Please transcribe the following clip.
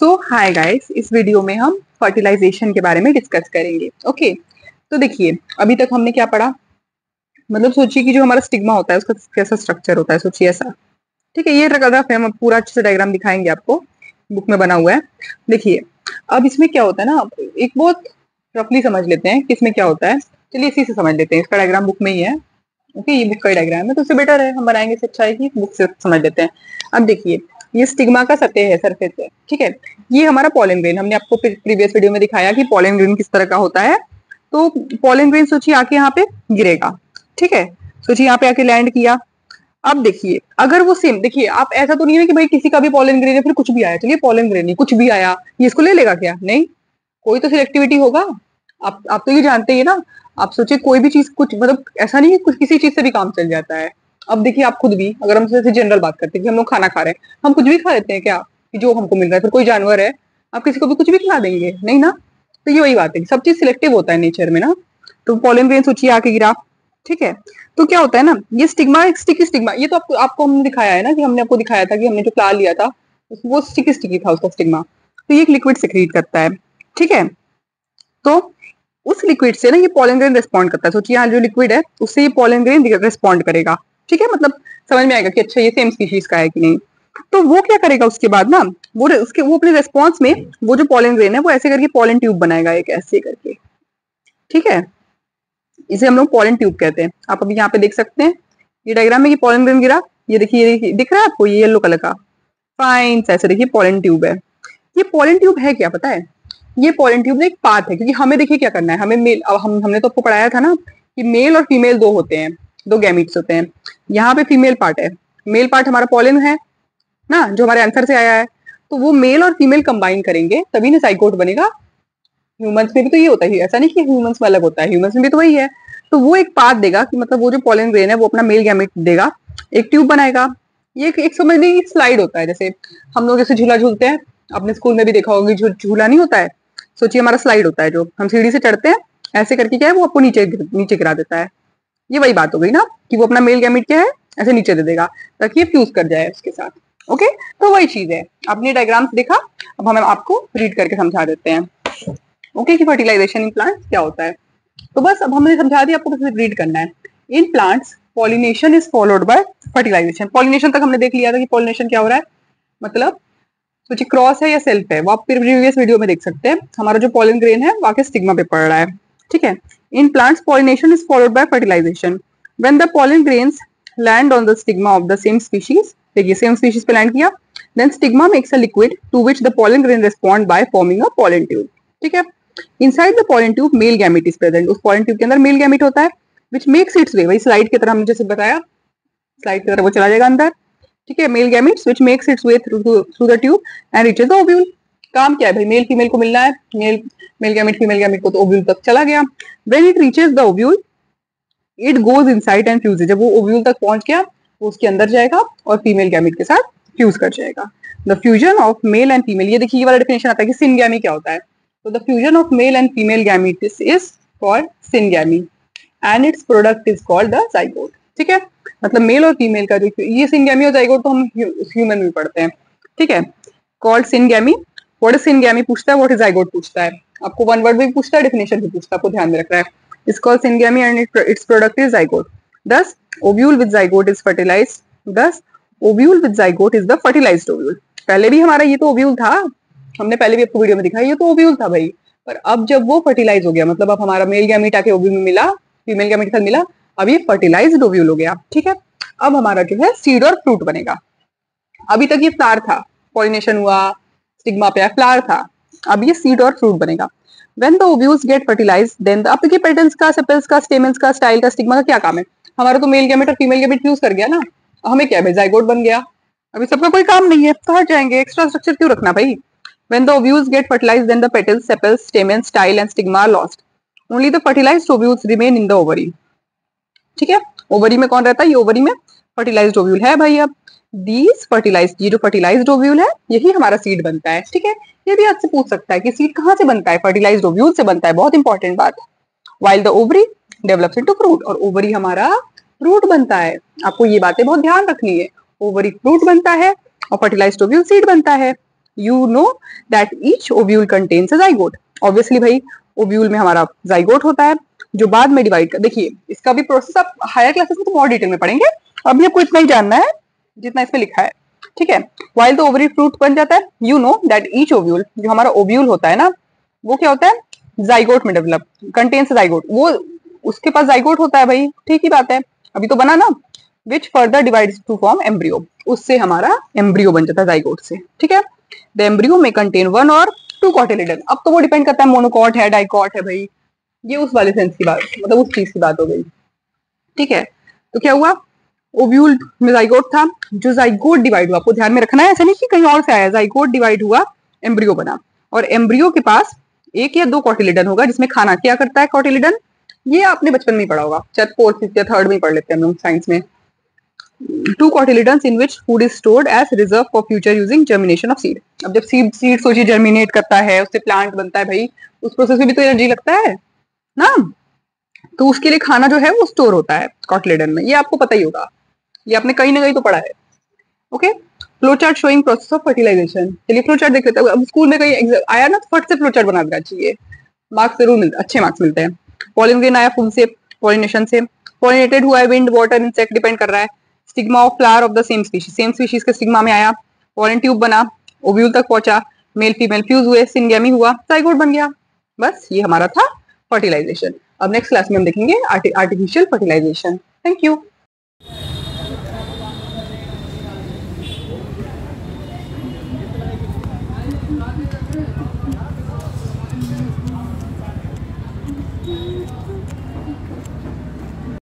सो hi guys, इस video में हम फर्टिलाइजेशन के बारे में डिस्कस करेंगे। ओके, तो देखिए अभी तक हमने क्या पढ़ा। मतलब सोचिए कि जो हमारा स्टिग्मा होता है उसका कैसा स्ट्रक्चर होता है। सोचिए ऐसा, ठीक है। ये रफ है, हम पूरा अच्छे से डायग्राम दिखाएंगे आपको, बुक में बना हुआ है। देखिए अब इसमें क्या होता है ना, एक बहुत रफली समझ लेते हैं कि इसमें क्या होता है। चलिए इसी से समझ लेते हैं, इसका डायग्राम बुक में ही है। ओके, ये बुक का डायग्राम है तो उससे बेटर है, हम बनाएंगे से अच्छा है कि बुक से समझ लेते हैं। अब देखिए ये स्टिग्मा का सतह है, सरफेस है, ठीक है। ये हमारा पॉलन ग्रेन, हमने आपको प्रीवियस वीडियो में दिखाया कि पॉलन ग्रेन किस तरह का होता है। तो पॉलन ग्रेन सोचिए आके यहाँ पे गिरेगा, ठीक है। सोचिए यहाँ पे आके लैंड किया। अब देखिए अगर वो सेम, देखिए आप ऐसा तो नहीं है कि भाई किसी का भी पॉलन ग्रेन है फिर कुछ भी आया, चलिए पॉलन ग्रेन नहीं कुछ भी आया ये इसको ले लेगा क्या? नहीं, कोई तो सिलेक्टिविटी होगा। आप तो ये जानते ही ना। आप सोचिए कोई भी चीज, कुछ मतलब ऐसा नहीं है कुछ किसी चीज से भी काम चल जाता है। अब देखिए आप खुद भी, अगर हम जैसे जनरल बात करते हैं कि हम लोग खाना खा रहे हैं, हम कुछ भी खा लेते हैं क्या कि जो हमको मिल रहा है? फिर कोई जानवर है, आप किसी को भी कुछ भी खिला देंगे? नहीं ना। तो ये वही बात है, सब चीज सिलेक्टिव होता है नेचर में ना। तो पॉलन ग्रेन सोचिए आके गिरा, ठीक है। तो क्या होता है ना, ये स्टिग्मा एक स्टिकी स्टिग्मा, ये तो आपको हमने दिखाया है ना, कि हमने आपको दिखाया था कि हमने जो फ्लावर लिया था वो स्टिकी स्टिकी था उसका स्टिग्मा। तो ये एक लिक्विड सिक्रीट करता है, ठीक है। तो उस लिक्विड से ना ये पॉलन ग्रेन रिस्पॉन्ड करता है। सोचिए यहाँ जो लिक्विड है उससे ये पॉलन ग्रेन रिस्पॉन्ड करेगा, ठीक है। मतलब समझ में आएगा कि अच्छा ये सेम स्पीशीज का है कि नहीं। तो वो क्या करेगा उसके बाद ना, वो अपने रेस्पॉन्स में वो जो पॉलन ग्रेन है वो ऐसे करके पॉलन ट्यूब बनाएगा, एक ऐसे करके, ठीक है। इसे हम लोग पॉलन ट्यूब कहते हैं। आप अभी यहाँ पे देख सकते हैं ये डायग्राम में कि पॉलन ग्रेन गिरा। ये देखिए दिख रहा है आपको, ये येलो कलर का फाइन ऐसे देखिए पॉलन ट्यूब है। ये पॉलन ट्यूब है क्या पता है? ये पॉलन ट्यूब एक पाथ है, क्योंकि हमें देखिए क्या करना है, हमें मेल, अब हमने तो आपको पढ़ाया था ना कि मेल और फीमेल दो होते हैं, दो गैमीट्स होते हैं। यहाँ पे फीमेल पार्ट है, मेल पार्ट हमारा पॉलन है ना, जो हमारे आंसर से आया है। तो वो मेल और फीमेल कंबाइन करेंगे तभी ना जाइगोट बनेगा। ह्यूमंस में भी तो ये होता है, ऐसा नहीं कि ह्यूमंस में अलग होता है, ह्यूमंस में भी तो वही है। तो वो एक पाथ देगा कि मतलब वो जो पॉलन ग्रेन है वो अपना मेल गैमेट देगा, एक ट्यूब बनाएगा। ये एक समझ लीजिए स्लाइड होता है, जैसे हम लोग जैसे झूला झूलते हैं, अपने स्कूल में भी देखा होगा झूला नहीं होता है। सोचिए हमारा स्लाइड होता है, जो हम सीढ़ी से चढ़ते हैं ऐसे करके क्या है वो आपको नीचे नीचे गिरा देता है। ये वही बात हो गई ना, कि वो अपना मेल गैमेट क्या है ऐसे नीचे दे देगा ताकि ये फ्यूज कर जाए उसके साथ। ओके, तो वही चीज है। आपने डायग्राम्स देखा, अब हम आपको रीड करके समझा देते हैं। ओके, कि फर्टिलाइजेशन इन प्लांट्स क्या होता है। तो बस अब हमने समझा दिया, आपको बस रीड करना है। In plants pollination is followed by fertilization. Pollination तक हमने देख लिया था कि पॉलिनेशन क्या हो रहा है, मतलब सोचिए क्रॉस है या सेल्फ है, वो आप प्रीवियस वीडियो में देख सकते हैं। हमारा जो पॉलन ग्रेन है वाके स्टिग्मा पे पड़ रहा है, ठीक है। In plants pollination is followed by fertilization. When the pollen grains land on the stigma of the same species, देखिए सेम स्पीशीज पे लैंड किया, then stigma makes a liquid to which the pollen grain respond by forming a pollen tube, ठीक है। Inside the pollen tube male gamete is present. उस pollen tube के अंदर male gamete होता है, which makes it's वे, वही slide की तरह हमने जैसे बताया, स्लाइड की तरह वो चला जाएगा अंदर, ठीक है। Male gametes which makes it's way through the tube and reaches the ovule. काम क्या है भाई, मेल फीमेल को मिलना है, मेल गैमेट फीमेल गैमेट को तो ओव्यूल तक चला गया। When it reaches the ovule it goes inside and fuses. जब वो ओव्यूल तक पहुंच गया वो उसके अंदर जाएगा और फीमेल गैमेट के साथ फ्यूज कर जाएगा। The fusion of male and female, ये देखिए ये वाला डेफिनेशन आता है कि सिनगैमी क्या होता है। तो the fusion of male and female gametes is called syngamy and its product is called the zygote, ठीक है। मतलब मेल और फीमेल का जो ये सिनगैमी और जाइगोट तो हम ह्यूमन में पढ़ते हैं, ठीक है। Called syngamy. What is syngamy पूछता है, व्हाट इज जाइगोट पूछता है। आपको वन वर्ड भी पूछता है, डेफिनेशन भी पूछता है, आपको ध्यान में रखना है। Is called syngamy and its product is zygote. Thus ovule with zygote is fertilized. Thus ovule with zygote is the fertilized ovule. पहले भी हमारा ये तो ओव्यूल था, हमने पहले भी आपको वीडियो में दिखाया, ये तो ओव्यूल था भाई। पर अब जब वो फर्टिलाइज हो गया, मतलब अब हमारा मेल गैमेट आके ओव्यूल में मिला, फीमेल गैमेट के साथ मिला, अब ये फर्टिलाइज्ड ओव्यूल हो गया, ठीक है। अब हमारा जो है सीड और फ्रूट बनेगा। अभी तक ये फ्लावर था, पॉलिनेशन हुआ, स्टिग्मा पे फ्लावर था, अब ये सीड और फ्रूट बनेगा। When the ovules get fertilized then अब देखिए पेटल्स का, सेपल्स का, स्टेमन्स का, स्टाइल का, स्टिग्मा का क्या काम है। हमारा तो मेल गैमेट और फीमेल गैमेट फ्यूज कर गया ना, हमें क्या है, जाइगोट बन गया। अभी सबका कोई काम नहीं है तो हट जाएंगे, एक्स्ट्रा स्ट्रक्चर क्यों रखना भाई। When the ovules get fertilized, then the petals, sepals, stamens, style and stigma are lost. Only the fertilized ovules remain in the ovary. ठीक है, ओवरी में कौन रहता है, ये ओवरी में फर्टिलाइज्ड ओव्यूल है भाई। अब दीज फर्टिलाइज्ड, ये जो फर्टिलाइज्ड ओव्यूल है यही हमारा सीड बनता है, ठीक है। ये भी आपसे पूछ सकता है कि सीड कहाँ से बनता है, फर्टिलाइज्ड ओव्यूल से बनता है, बहुत इंपॉर्टेंट बात। While the ovary develops into fruit, और ओवरी हमारा फ्रूट बनता है। आपको ये बातें बहुत ध्यान रखनी है, ओवरी फ्रूट बनता है और फर्टिलाइज्ड ओव्यूल सीड बनता है। You know that each ovule contains a zygote. Obviously भाई ओव्यूल में हमारा जाइगोट होता है जो बाद में डिवाइड कर, देखिए इसका भी प्रोसेस आप हायर क्लासेस में तो और डिटेल में पढ़ेंगे, अभी आपको इतना ही जानना है जितना इसमें लिखा है, ठीक है। वाइल द ओवरी फ्रूट बन जाता है, you know that each ovule, जो हमारा ओव्यूल होता है ना वो क्या होता है, जाइगोट में डेवलप कंटेन्स जाइगोट, वो उसके पास जाइगोट होता है भाई, ठीक ही बात है, अभी तो बना ना। Which further divides to form embryo, उससे हमारा एम्ब्रियो बन जाता है जाइगोट से, ठीक है। द एम्ब्रियो में कंटेन वन और टू कॉटिलिडन, अब तो वो डिपेंड करता है मोनोकॉट है डाइकॉट है भाई, ये उस वाले सेंस की बात, मतलब उस चीज की बात हो गई, ठीक है। तो क्या हुआ, ओव्यूल में जाइगोट था, जो जाइगोट डिवाइड हुआ, आपको ध्यान में रखना है, ऐसा नहीं कि कहीं और से आया, जाइगोट डिवाइड हुआ, एम्ब्रियो बना, और एम्ब्रियो के पास एक या दो कॉटिलिडन होगा जिसमें खाना क्या करता है कॉटिलिडन, ये आपने बचपन में ही पढ़ा होगा, शायद फोर्थ फिफ्थ या थर्ड में ही पढ़ लेते हैं हम लोग साइंस में। Two cotyledons in which food is stored as reserve for future using germination of seed. अब जब सीड सोचिए जर्मिनेट करता है, उससे प्लांट बनता है भाई, उस प्रोसेस में भी तो एनर्जी लगता है ना, तो उसके लिए खाना जो है वो स्टोर होता है कॉटिलिडन में, ये आपको पता ही होगा, ये आपने कहीं ना कहीं तो पढ़ा है, okay. Flow chart showing process of fertilization, चलिए फ्लो चार्ट देख लेते हैं, अब स्कूल में कहीं आया ना तो फट से फ्लो चार्ट बना देना चाहिए, मार्क्स जरूर मिलते, अच्छे मार्क्स मिलते हैं। पॉलिन ग्रेन आया फूल से, पॉलिनेशन से, पॉलिनेटेड हुआ है विंड वाटर इंसेक्ट, डिपेंड कर रहा है। Stigma of flower of the same species के स्टिग्मा में आया, पॉलिन ट्यूब बना, ओव्यूल तक पहुंचा, मेल फीमेल फ्यूज हुए, सिंगेमी हुआ, जाइगोट बन गया, बस ये हमारा था फर्टिलाइजेशन। अब नेक्स्ट क्लास में हम देखेंगे आर्टिफिशियल फर्टिलाइजेशन। Thank you.